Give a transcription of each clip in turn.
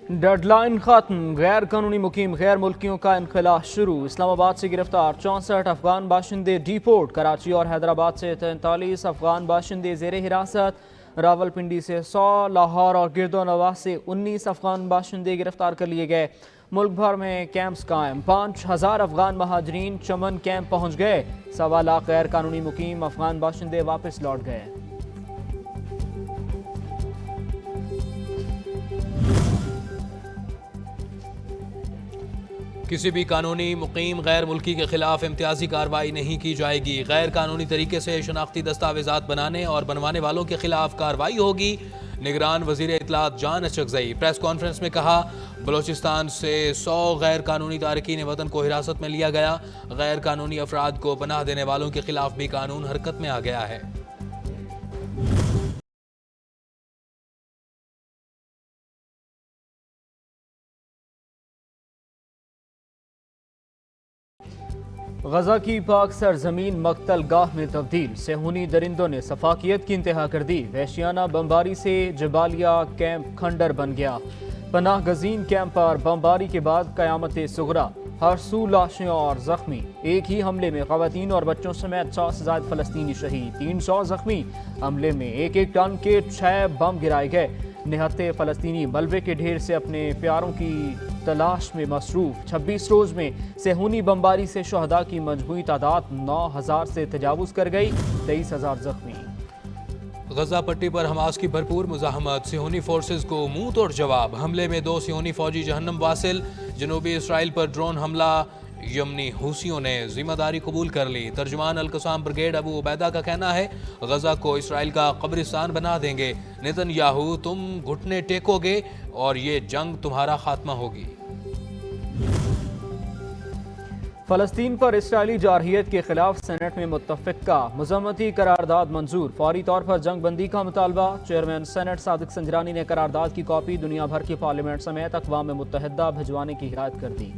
Deadline खत्म, गैर कानूनी मुकीम गैर मुल्कियों का इनखला शुरू। इस्लामाबाद से गिरफ्तार 64 अफगान बाशिंदे डिपोर्ट। कराची और हैदराबाद से 43 अफगान बाशिंदे जेर हिरासत। रावलपिंडी से 100, लाहौर और गिरदोनवा से 19 अफगान बाशिंदे गिरफ्तार कर लिए गए। मुल्क भर में कैंप्स कायम। 5000 अफगान महाजरीन चमन कैंप पहुँच गए। 1.25 लाख गैर कानूनी मुकीम अफगान बाशिंदे वापस लौट गए। किसी भी कानूनी मुकीम गैर मुल्की के खिलाफ इम्तियाजी कार्रवाई नहीं की जाएगी। गैर कानूनी तरीके से शनाख्ती दस्तावेजात बनाने और बनवाने वालों के खिलाफ कार्रवाई होगी। निगरान वजीर इत्तलात जान अशरगज़ई प्रेस कॉन्फ्रेंस में कहा, बलोचिस्तान से 100 गैर कानूनी तारकीन वतन को हिरासत में लिया गया। गैर कानूनी अफराद को पनाह देने वालों के खिलाफ भी कानून हरकत में आ गया है। गजा की पाक सरजमीन मक्तल गाह में तब्दील। सेहूनी दरिंदों ने सफाकियत की इंतहा कर दी। वहशियाना बमबारी से जबालिया कैंप खंडर बन गया। पनाह गजीन कैंप पर बमबारी के बाद कयामत सुगरा। हर सू लाशें और जख्मी। एक ही हमले में खवातीन और बच्चों समेत 100 से ज्यादा फलस्तीनी शहीद, 300 जख्मी। हमले में 1-1 टन के 6 बम गिराए गए। निहत्ते फलस्तीनी मलबे के ढेर से अपने प्यारों की तलाश में मसरूफ। 26 रोज में सेहूनी बमबारी से शहदा की मजमूई तादाद 9000 से तजावुज कर गई। 23,000 जख्मी। गजा पट्टी पर हमास की भरपूर मुजाहमत। सिहोनी फोर्सेज को मुंह तोड़ जवाब। हमले में 2 सिहोनी फौजी जहन्नम वासिल। जनूबी इसराइल पर ड्रोन हमला। यमनी हुसियों ने जिम्मेदारी कबूल कर ली। तर्जुमान अल-कसाम ब्रिगेड अबू उबैदा का कहना है, गजा को इसराइल का कब्रिस्तान बना देंगे। नेतन्याहू, तुम घुटने टेकोगे और ये जंग तुम्हारा खात्मा होगी। फलस्तीन पर इसराइली जारहियत के खिलाफ सेनेट में मुत्तफिका मजम्मती करारदाद मंजूर। फौरी तौर पर जंग बंदी का मुतालबा। चेयरमैन सेनेट सादिक संजरानी ने करारदाद की कॉपी दुनिया भर की पार्लियामेंट समेत अक़वाम मुत्तहिदा भिजवाने की हिदायत कर दी।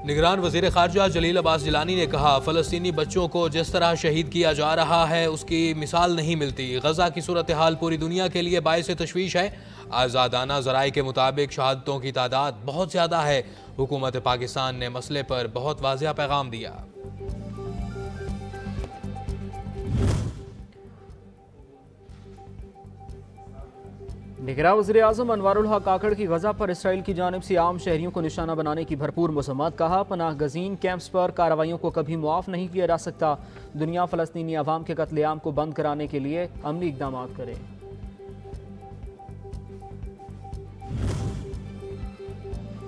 निगरान वजीर खारजा जलील अब्बास जिलानी ने कहा, फ़लस्तीनी बच्चों को जिस तरह शहीद किया जा रहा है उसकी मिसाल नहीं मिलती। गजा की सूरत हाल पूरी दुनिया के लिए बाइस तशवीश है। आज़ादाना ज़राए के मुताबिक शहादतों की तादाद बहुत ज़्यादा है। हुकूमत पाकिस्तान ने मसले पर बहुत वाज़ेह पैगाम दिया। निगरान वज़ीर आज़म अनवारुल हक काकड़ की गजा पर इसराइल की जानिब से आम शहरियों को निशाना बनाने की भरपूर मज़म्मत। कहा, पनाह गज़ीन कैंप्स पर कार्रवाइयों को कभी मुआफ नहीं किया जा सकता। दुनिया फ़लस्तीनी अवाम के कत्लेआम को बंद कराने के लिए अमली इक़दाम करे।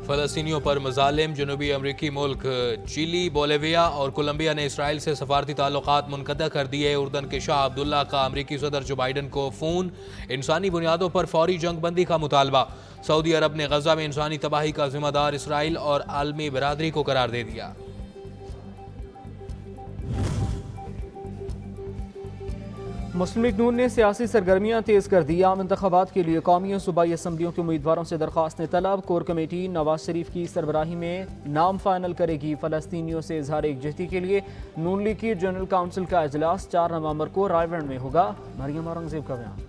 फ़लस्तीनियों पर मज़ालिम। जनूबी अमरीकी मुल्क चिली, बोलिविया और कोलंबिया ने इसराइल से सफारती ताल्लुकात मुनक़ता कर दिए। उर्दन के शाह अब्दुल्ला का अमरीकी सदर जो बाइडन को फ़ोन। इंसानी बुनियादों पर फौरी जंग बंदी का मुतालबा। सऊदी अरब ने गजा में इंसानी तबाही का जिम्मेदार इसराइल और आलमी बरादरी को करार दे दिया। मुस्लिम लीग नून ने सियासी सरगर्मियां तेज कर दी। आम इंतखाबात के लिए कौमी और सूबाई असम्बलियों के उम्मीदवारों से दरख्वास्तें तलब। कोर कमेटी नवाज शरीफ की सरबराही में नाम फाइनल करेगी। फ़लस्तीनियों से इजहार एकजहती के लिए नून लीग की जनरल काउंसिल का इजलास 4 नवंबर को रायगढ़ में होगा। मरियम औरंगजेब का बयान।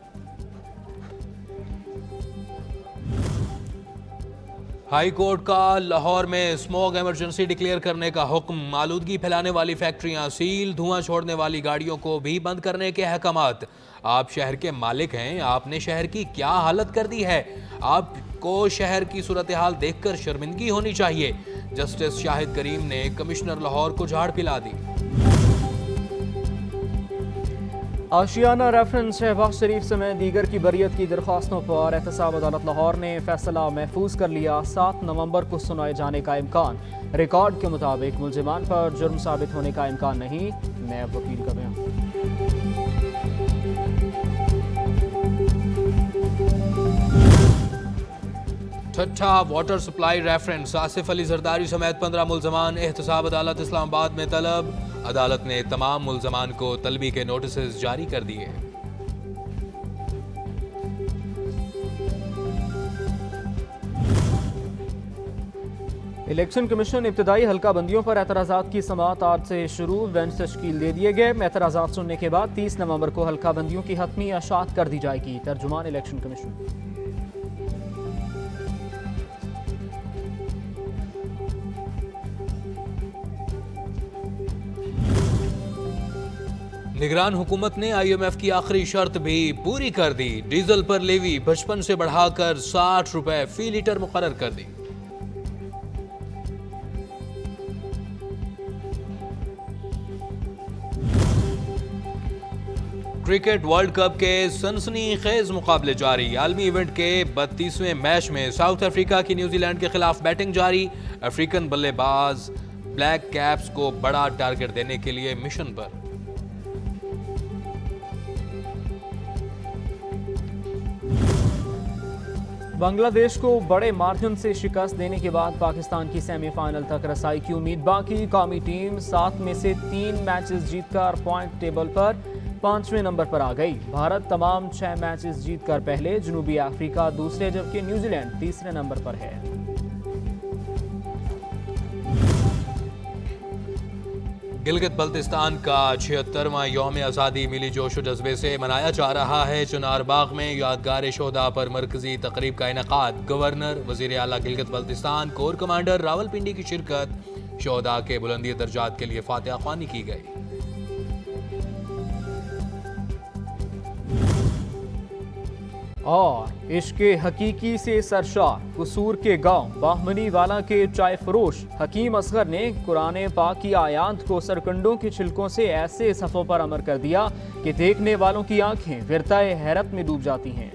हाई कोर्ट का लाहौर में स्मोक इमरजेंसी डिक्लेयर करने का हुक्म। आलूदगी फैलाने वाली फैक्ट्रियां सील। धुआं छोड़ने वाली गाड़ियों को भी बंद करने के अहकामात। आप शहर के मालिक हैं, आपने शहर की क्या हालत कर दी है। आपको शहर की सूरत हाल देखकर शर्मिंदगी होनी चाहिए। जस्टिस शाहिद करीम ने कमिश्नर लाहौर को झाड़ पिला दी। आशियाना रेफरेंस शहबाज शरीफ समेत दीगर की बरियत की दरख्वास्तों पर एहतसाब अदालत लाहौर ने फैसला महफूज कर लिया। 7 नवंबर को सुनाए जाने का इम्कान। रिकॉर्ड के मुताबिक मुल्जिमान पर जुर्म साबित होने का इम्कान नहीं। नैब वकील का बयान। ठट्ठा water supply reference. Asif Ali Zardari समेत 15 मुल्जमान एहतसाब अदालत इस्लामाबाद में तलब। अदालत ने तमाम मुल्जमान को तलबी के नोटिस जारी कर दिए। इलेक्शन कमीशन इब्तदाई हल्का बंदियों पर एतराज़ात की समाअत आज से शुरू। बेंच तश्कील दे दिए गए। एतराज़ात सुनने के बाद 30 नवंबर को हल्का बंदियों की हतमी अशात कर दी जाएगी। तर्जुमान इलेक्शन कमीशन। निगरान हुकूमत ने IMF की आखिरी शर्त भी पूरी कर दी। डीजल पर लेवी 55 से बढ़ाकर 60 रुपए फी लीटर मुकर्रर कर दी। क्रिकेट वर्ल्ड कप के सनसनीखेज मुकाबले जारी। आलमी इवेंट के 32वें मैच में साउथ अफ्रीका की न्यूजीलैंड के खिलाफ बैटिंग जारी। अफ्रीकन बल्लेबाज ब्लैक कैप्स को बड़ा टारगेट देने के लिए मिशन पर। बांग्लादेश को बड़े मार्जिन से शिकस्त देने के बाद पाकिस्तान की सेमीफाइनल तक रसाई की उम्मीद बाकी। कौमी टीम 7 में से 3 मैचेस जीतकर पॉइंट टेबल पर 5वें नंबर पर आ गई। भारत तमाम 6 मैचेस जीतकर पहले, जनूबी अफ्रीका दूसरे, जबकि न्यूजीलैंड तीसरे नंबर पर है। गिलगित बल्तिस्तान का 76वां यौम आज़ादी मिली जोश व जज्बे से मनाया जा रहा है। चुनार बाग में यादगार शोहदा पर मरकजी तकरीब का इनेकाद। गवर्नर, वजीर आला गिलगित बल्तिस्तान, कोर कमांडर रावलपिंडी की शिरकत। शोहदा के बुलंदी दर्जात के लिए फातिहा ख्वानी की गई। और इश्के हकीकी से सरशार कसूर के गांव बाहमनी वाला के चाय फरोश हकीम असगर ने कुरान पाक की आयात को सरकंडों के छिलकों से ऐसे सफ़ों पर अमर कर दिया कि देखने वालों की आंखें विरताए हैरत में डूब जाती हैं।